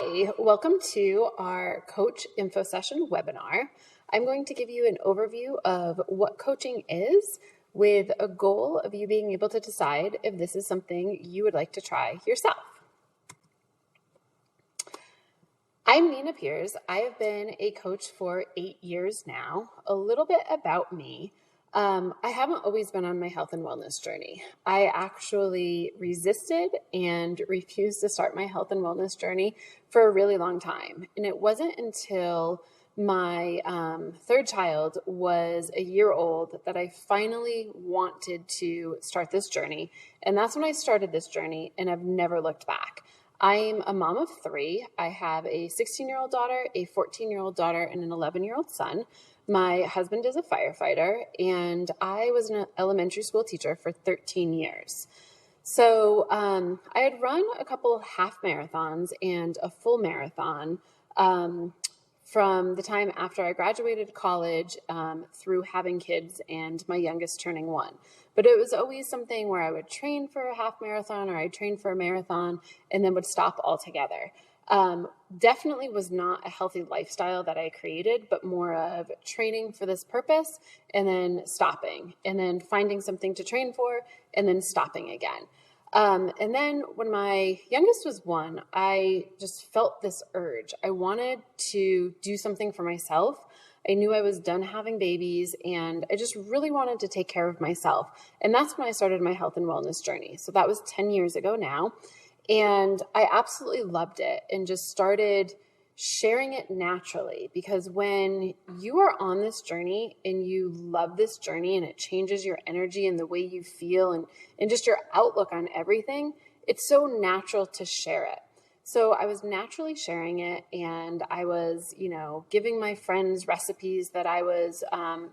Hi, welcome to our Coach Info Session webinar. I'm going to give you an overview of what coaching is with a goal of you being able to decide if this is something you would like to try yourself. I'm Nina Piers. I have been a coach for 8 years now. A little bit about me. I haven't always been on my health and wellness journey. I actually resisted and refused to start my health and wellness journey for a really long time. And it wasn't until my third child was a year old that I finally wanted to start this journey. And that's when I started this journey, and I've never looked back. I'm a mom of 3. I have a 16-year-old daughter, a 14-year-old daughter, and an 11-year-old son. My husband is a firefighter, and I was an elementary school teacher for 13 years. So I had run a couple of half marathons and a full marathon from the time after I graduated college through having kids and my youngest turning 1. But it was always something where I would train for a half marathon or I'd train for a marathon and then would stop altogether. Definitely was not a healthy lifestyle that I created, but more of training for this purpose and then stopping and then finding something to train for and then stopping again. And then when my youngest was 1, I just felt this urge. I wanted to do something for myself. I knew I was done having babies and I just really wanted to take care of myself. And that's when I started my health and wellness journey. So that was 10 years ago now. And I absolutely loved it and just started sharing it naturally, because when you are on this journey and you love this journey and it changes your energy and the way you feel and just your outlook on everything, it's so natural to share it. So I was naturally sharing it, and I was, giving my friends recipes that I was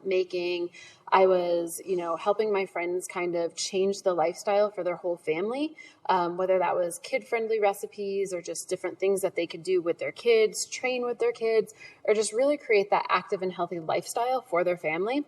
making. I was, helping my friends kind of change the lifestyle for their whole family, whether that was kid-friendly recipes or just different things that they could do with their kids, train with their kids, or just really create that active and healthy lifestyle for their family.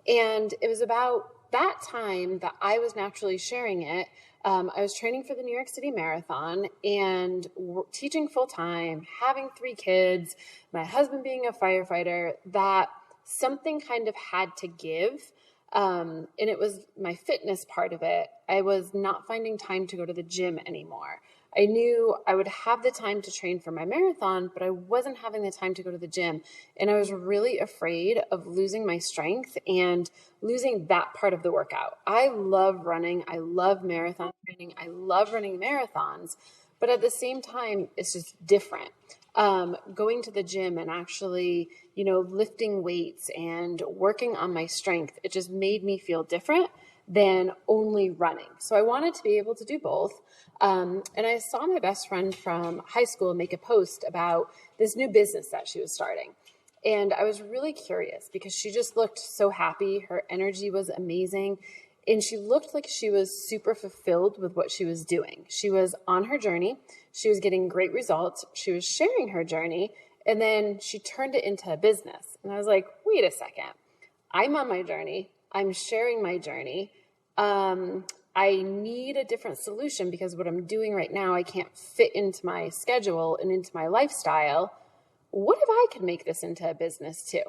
And it was about that time that I was naturally sharing it. I was training for the New York City Marathon and teaching full-time, having 3 kids, my husband being a firefighter, that something kind of had to give. And it was my fitness part of it. I was not finding time to go to the gym anymore. I knew I would have the time to train for my marathon, but I wasn't having the time to go to the gym. And I was really afraid of losing my strength and losing that part of the workout. I love running. I love marathon training. I love running marathons. But at the same time, it's just different. Going to the gym and actually, lifting weights and working on my strength, it just made me feel different than only running. So I wanted to be able to do both. And I saw my best friend from high school make a post about this new business that she was starting. And I was really curious because she just looked so happy. Her energy was amazing. And she looked like she was super fulfilled with what she was doing. She was on her journey. She was getting great results. She was sharing her journey. And then she turned it into a business. And I was like, wait a second. I'm on my journey. I'm sharing my journey. I need a different solution because what I'm doing right now, I can't fit into my schedule and into my lifestyle. What if I could make this into a business too?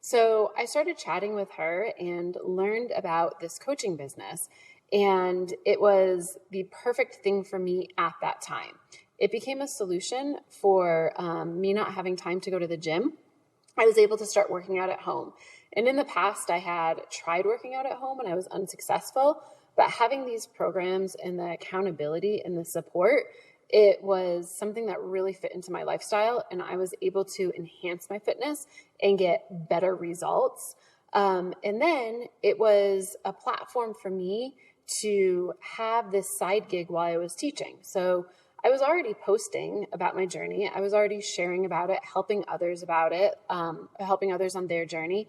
So I started chatting with her and learned about this coaching business. And it was the perfect thing for me at that time. It became a solution for me not having time to go to the gym. I was able to start working out at home. And in the past, I had tried working out at home and I was unsuccessful. But having these programs and the accountability and the support, it was something that really fit into my lifestyle. And I was able to enhance my fitness and get better results. And then it was a platform for me to have this side gig while I was teaching. So I was already posting about my journey. I was already sharing about it, helping others about it, helping others on their journey.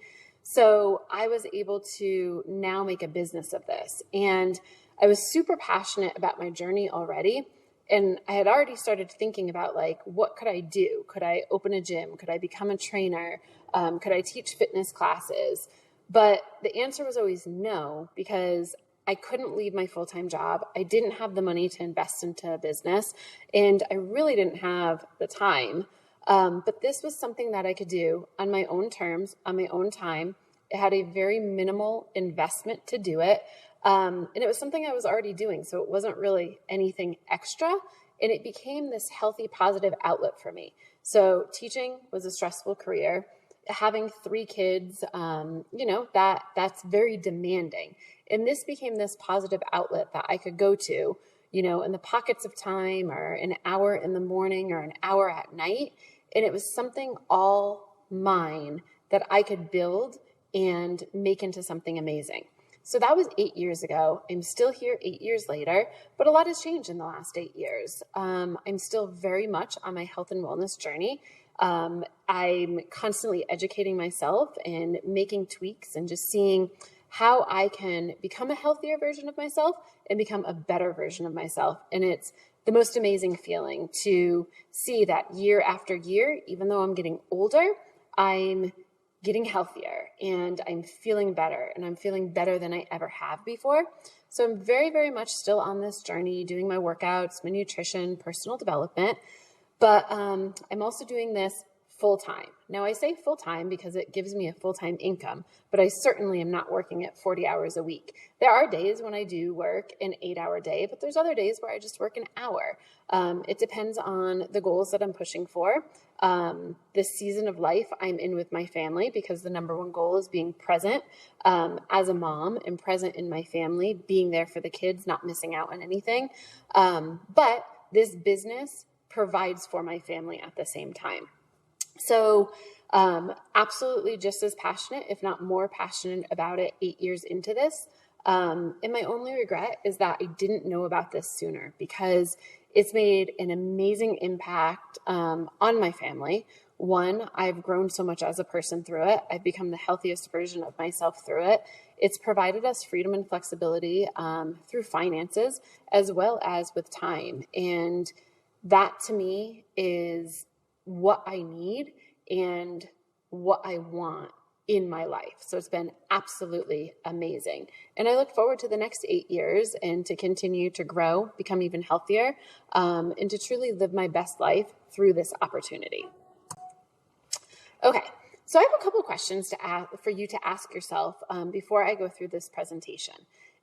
So I was able to now make a business of this. And I was super passionate about my journey already. And I had already started thinking about what could I do? Could I open a gym? Could I become a trainer? Could I teach fitness classes? But the answer was always no, because I couldn't leave my full-time job. I didn't have the money to invest into a business, and I really didn't have the time. But this was something that I could do on my own terms, on my own time. It had a very minimal investment to do it. And it was something I was already doing, so it wasn't really anything extra. And it became this healthy, positive outlet for me. So teaching was a stressful career. Having 3 kids, that's very demanding. And this became this positive outlet that I could go to, in the pockets of time, or an hour in the morning or an hour at night. And it was something all mine that I could build and make into something amazing. So that was 8 years ago. I'm still here 8 years later, but a lot has changed in the last 8 years. I'm still very much on my health and wellness journey. I'm constantly educating myself and making tweaks and just seeing how I can become a healthier version of myself and become a better version of myself. And it's the most amazing feeling to see that year after year, even though I'm getting older, I'm getting healthier and I'm feeling better, and I'm feeling better than I ever have before. So I'm very, very much still on this journey, doing my workouts, my nutrition, personal development, but I'm also doing this full-time. Now I say full-time because it gives me a full-time income, but I certainly am not working at 40 hours a week. There are days when I do work an 8-hour day, but there's other days where I just work an hour. It depends on the goals that I'm pushing for. This season of life I'm in with my family, because the number one goal is being present as a mom and present in my family, being there for the kids, not missing out on anything. But this business provides for my family at the same time. So absolutely just as passionate, if not more passionate about it 8 years into this. And my only regret is that I didn't know about this sooner, because it's made an amazing impact on my family. One, I've grown so much as a person through it. I've become the healthiest version of myself through it. It's provided us freedom and flexibility through finances as well as with time. And that to me is what I need and what I want in my life. So it's been absolutely amazing. And I look forward to the next 8 years and to continue to grow, become even healthier, and to truly live my best life through this opportunity. Okay, so I have a couple questions for you to ask yourself before I go through this presentation.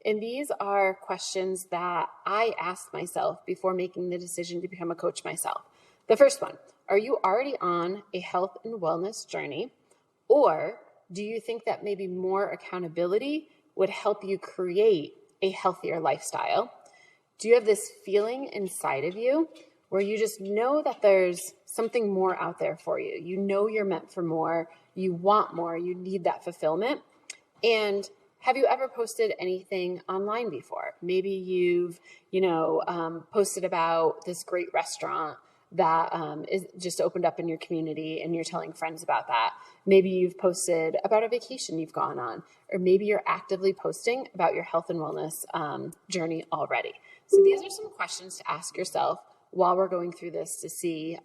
And these are questions that I asked myself before making the decision to become a coach myself. The first one, are you already on a health and wellness journey? Or do you think that maybe more accountability would help you create a healthier lifestyle? Do you have this feeling inside of you where you just know that there's something more out there for you? You know you're meant for more, you want more, you need that fulfillment. And have you ever posted anything online before? Maybe you've, posted about this great restaurant that is just opened up in your community and you're telling friends about that. Maybe you've posted about a vacation you've gone on, or maybe you're actively posting about your health and wellness journey already. So these are some questions to ask yourself while we're going through this to see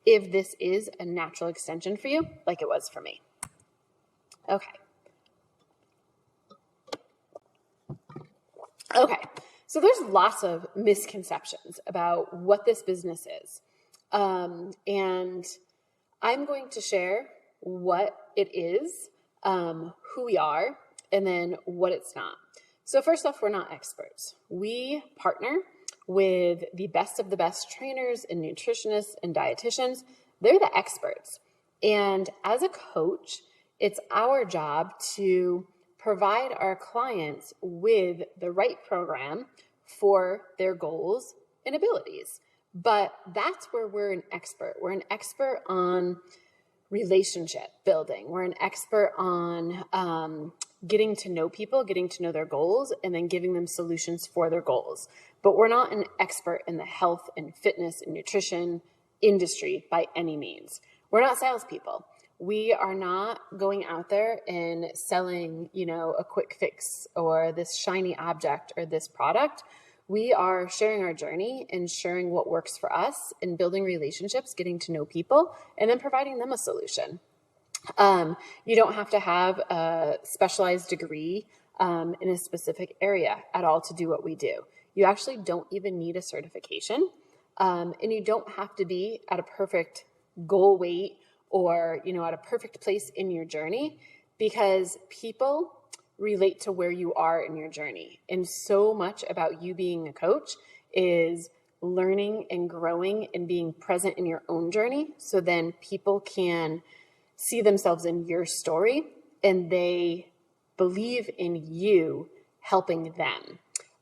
if this is a natural extension for you, like it was for me. Okay. So there's lots of misconceptions about what this business is. And I'm going to share what it is, who we are, and then what it's not. So first off, we're not experts. We partner with the best of the best trainers and nutritionists and dietitians. They're the experts. And as a coach, it's our job to provide our clients with the right program for their goals and abilities. But that's where we're an expert. We're an expert on relationship building. We're an expert on getting to know people, getting to know their goals, and then giving them solutions for their goals. But we're not an expert in the health and fitness and nutrition industry by any means. We're not salespeople. We are not going out there and selling, a quick fix or this shiny object or this product. We are sharing our journey and sharing what works for us and building relationships, getting to know people, and then providing them a solution. You don't have to have a specialized degree in a specific area at all to do what we do. You actually don't even need a certification, and you don't have to be at a perfect goal weight or, at a perfect place in your journey, because people relate to where you are in your journey. And so much about you being a coach is learning and growing and being present in your own journey. So then people can see themselves in your story and they believe in you helping them.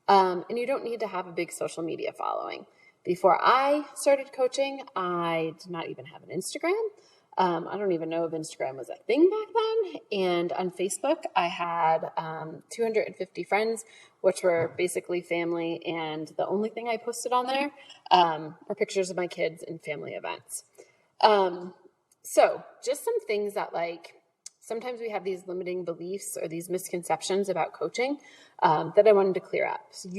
And you don't need to have a big social media following. Before I started coaching, I did not even have an Instagram. I don't even know if Instagram was a thing back then. And on Facebook, I had 250 friends, which were basically family. And the only thing I posted on there were pictures of my kids and family events. So just some things that sometimes we have these limiting beliefs or these misconceptions about coaching that I wanted to clear up. So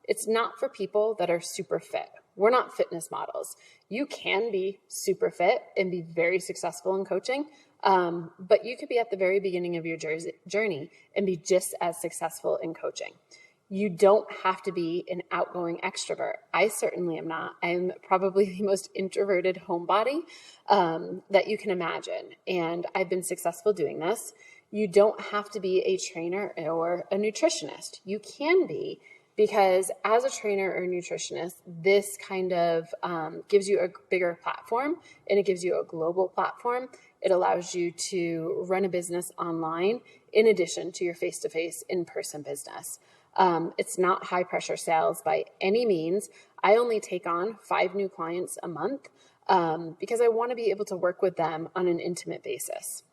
it's not for people that are super fit. We're not fitness models. You can be super fit and be very successful in coaching, but you could be at the very beginning of your journey and be just as successful in coaching. You don't have to be an outgoing extrovert. I certainly am not. I'm probably the most introverted homebody that you can imagine. And I've been successful doing this. You don't have to be a trainer or a nutritionist. You can be, because as a trainer or a nutritionist, this kind of gives you a bigger platform, and it gives you a global platform. It allows you to run a business online in addition to your face-to-face in-person business. It's not high pressure sales by any means. I only take on 5 new clients a month because I want to be able to work with them on an intimate basis.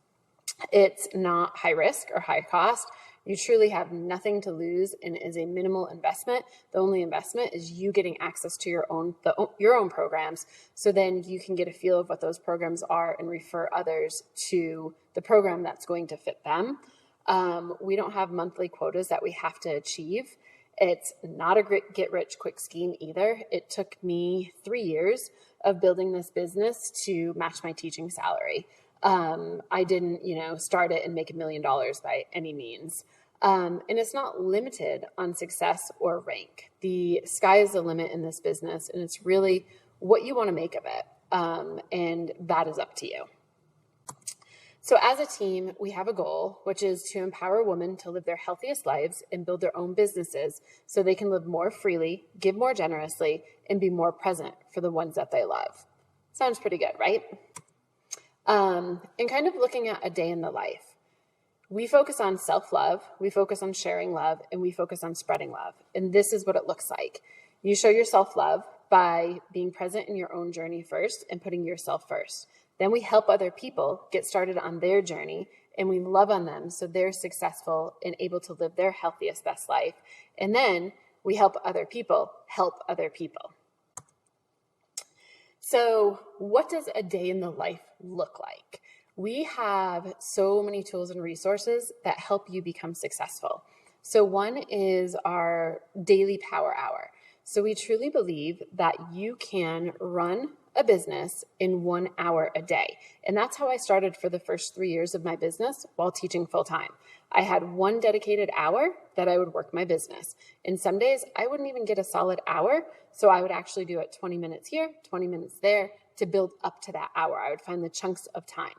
It's not high risk or high cost. You truly have nothing to lose and is a minimal investment. The only investment is you getting access to your own programs, so then you can get a feel of what those programs are and refer others to the program that's going to fit them. We don't have monthly quotas that we have to achieve. It's not a get-rich-quick scheme either. It took me 3 years of building this business to match my teaching salary. I didn't, start it and make $1 million by any means. And it's not limited on success or rank. The sky is the limit in this business, and it's really what you want to make of it. And that is up to you. So as a team, we have a goal, which is to empower women to live their healthiest lives and build their own businesses so they can live more freely, give more generously, and be more present for the ones that they love. Sounds pretty good, right? And kind of looking at a day in the life. We focus on self-love, we focus on sharing love, and we focus on spreading love. And this is what it looks like. You show your self-love by being present in your own journey first and putting yourself first. Then we help other people get started on their journey, and we love on them so they're successful and able to live their healthiest, best life. And then we help other people help other people. So what does a day in the life look like? We have so many tools and resources that help you become successful. So one is our daily power hour. So we truly believe that you can run a business in 1 hour a day. And that's how I started for the first 3 years of my business while teaching full time. I had 1 dedicated hour that I would work my business. And some days I wouldn't even get a solid hour. So I would actually do it 20 minutes here, 20 minutes there to build up to that hour. I would find the chunks of time.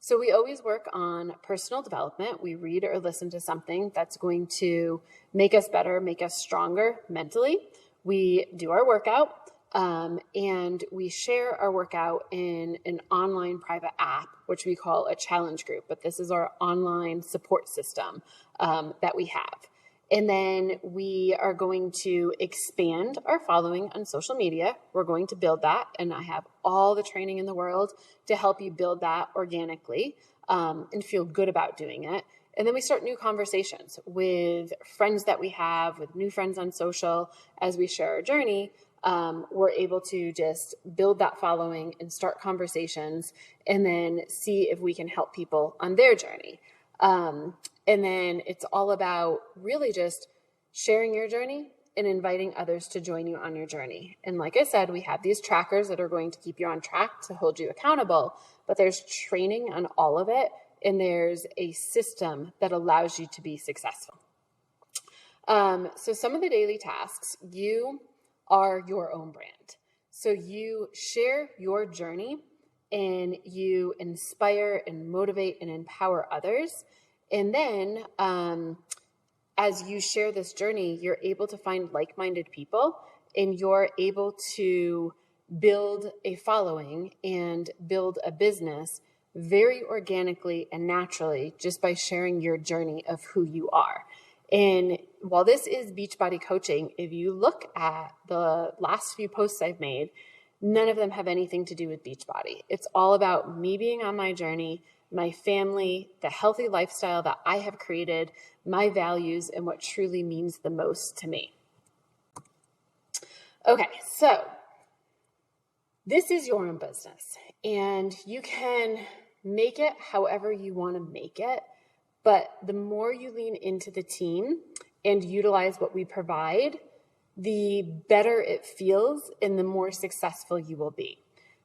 So we always work on personal development. We read or listen to something that's going to make us better, make us stronger mentally. We do our workout, and we share our workout in an online private app, which we call a challenge group. But this is our online support system that we have. And then we are going to expand our following on social media. We're going to build that, and I have all the training in the world to help you build that organically and feel good about doing it. And then we start new conversations with friends that we have, with new friends on social. As we share our journey, we're able to just build that following and start conversations and then see if we can help people on their journey. And then it's all about really just sharing your journey and inviting others to join you on your journey. And like I said, we have these trackers that are going to keep you on track to hold you accountable, but there's training on all of it. and there's a system that allows you to be successful. So some of the daily tasks, you are your own brand. So you share your journey and you inspire and motivate and empower others. And then as you share this journey, you're able to find like-minded people and you're able to build a following and build a business very organically and naturally just by sharing your journey of who you are. And while this is Beachbody coaching, if you look at the last few posts I've made, none of them have anything to do with Beachbody. It's all about me being on my journey, my family, the healthy lifestyle that I have created, my values, and what truly means the most to me. Okay, so this is your own business, and you can make it however you want to make it. But the more you lean into the team and utilize what we provide, the better it feels and the more successful you will be.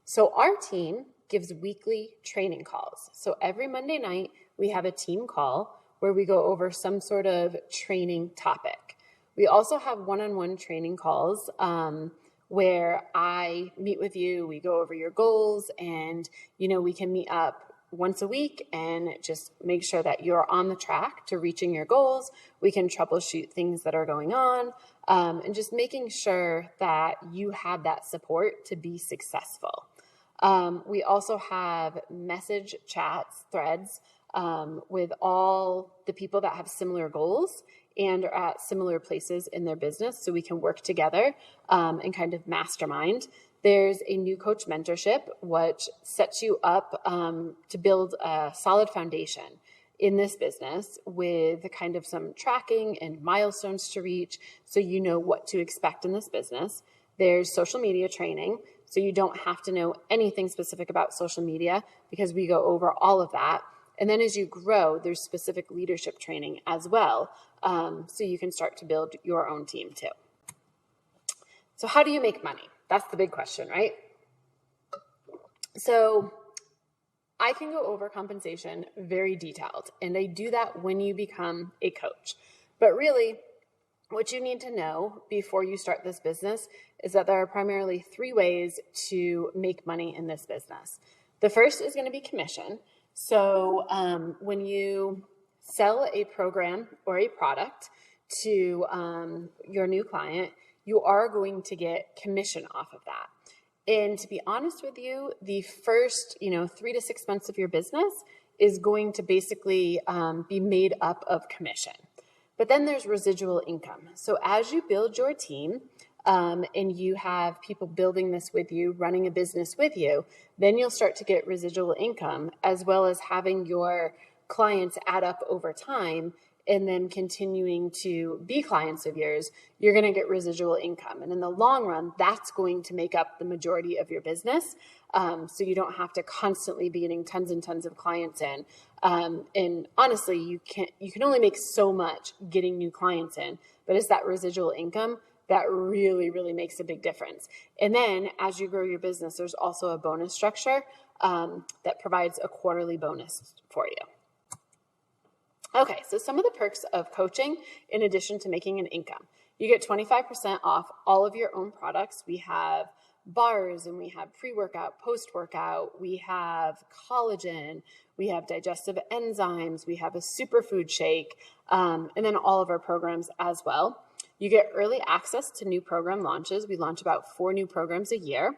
So our team gives weekly training calls. So every Monday night, we have a team call where we go over some sort of training topic. We also have one-on-one training calls where I meet with you, we go over your goals, and we can meet up once a week and just make sure that you're on the track to reaching your goals. We can troubleshoot things that are going on, and just making sure that you have that support to be successful. We also have message chats, threads, with all the people that have similar goals and are at similar places in their business, so we can work together and kind of mastermind. There's a new coach mentorship, which sets you up to build a solid foundation in this business with kind of some tracking and milestones to reach so you know what to expect in this business. There's social media training, so you don't have to know anything specific about social media because we go over all of that. And then as you grow, there's specific leadership training as well, so you can start to build your own team too. So how do you make money? That's the big question, right? So I can go over compensation very detailed, and I do that when you become a coach. But really, what you need to know before you start this business is that there are primarily 3 ways to make money in this business. The first is going to be commission. So when you sell a program or a product to your new client, you are going to get commission off of that. And to be honest with you, the first 3 to 6 months of your business is going to basically be made up of commission. But then there's residual income. So as you build your team and you have people building this with you, running a business with you, then you'll start to get residual income, as well as having your clients add up over time and then continuing to be clients of yours. You're going to get residual income. And in the long run, that's going to make up the majority of your business. So you don't have to constantly be getting tons and tons of clients in. And honestly, you can only make so much getting new clients in, but it's that residual income that really, really makes a big difference. And then as you grow your business, there's also a bonus structure that provides a quarterly bonus for you. Okay, so some of the perks of coaching, in addition to making an income, you get 25% off all of your own products. We have bars, and we have pre-workout, post-workout, we have collagen, we have digestive enzymes, we have a superfood shake, and then all of our programs as well. You get early access to new program launches. We launch about 4 new programs a year.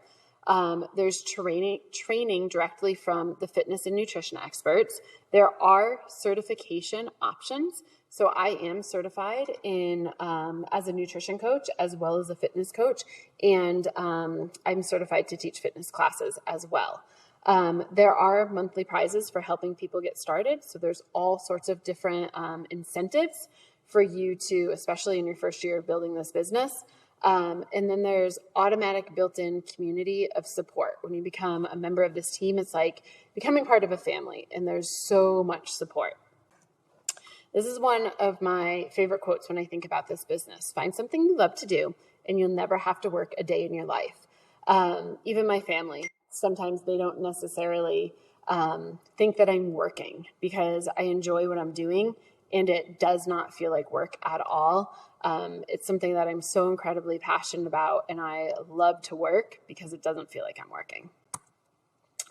There's training directly from the fitness and nutrition experts. There are certification options. So I am certified in as a nutrition coach as well as a fitness coach, and I'm certified to teach fitness classes as well. There are monthly prizes for helping people get started. So there's all sorts of different incentives for you to, especially in your first year of building this business. And then there's automatic built-in community of support. When you become a member of this team, it's like becoming part of a family, and there's so much support. This is one of my favorite quotes when I think about this business. Find something you love to do, and you'll never have to work a day in your life. Even my family, sometimes they don't necessarily think that I'm working, because I enjoy what I'm doing and it does not feel like work at all. It's something that I'm so incredibly passionate about, and I love to work because it doesn't feel like I'm working.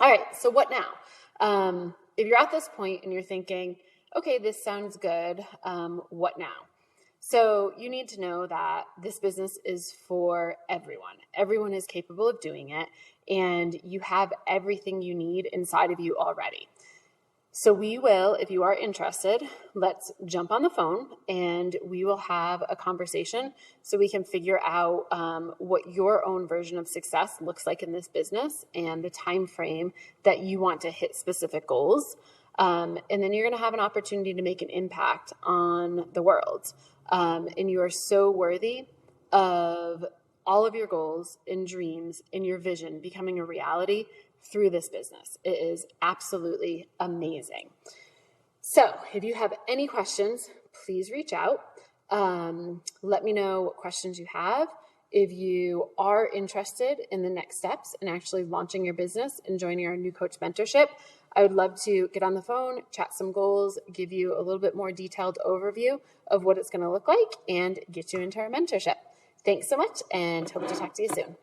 All right, so what now? If you're at this point and you're thinking, okay, this sounds good, what now? So you need to know that this business is for everyone. Everyone is capable of doing it, and you have everything you need inside of you already. So we will, if you are interested, let's jump on the phone and we will have a conversation so we can figure out what your own version of success looks like in this business and the time frame that you want to hit specific goals. And then you're going to have an opportunity to make an impact on the world. And you are so worthy of all of your goals and dreams and your vision becoming a reality through this business. It is absolutely amazing. So if you have any questions, please reach out. Let me know what questions you have. If you are interested in the next steps and actually launching your business and joining our new coach mentorship, I would love to get on the phone, chat some goals, give you a little bit more detailed overview of what it's going to look like, and get you into our mentorship. Thanks so much, and hope to talk to you soon.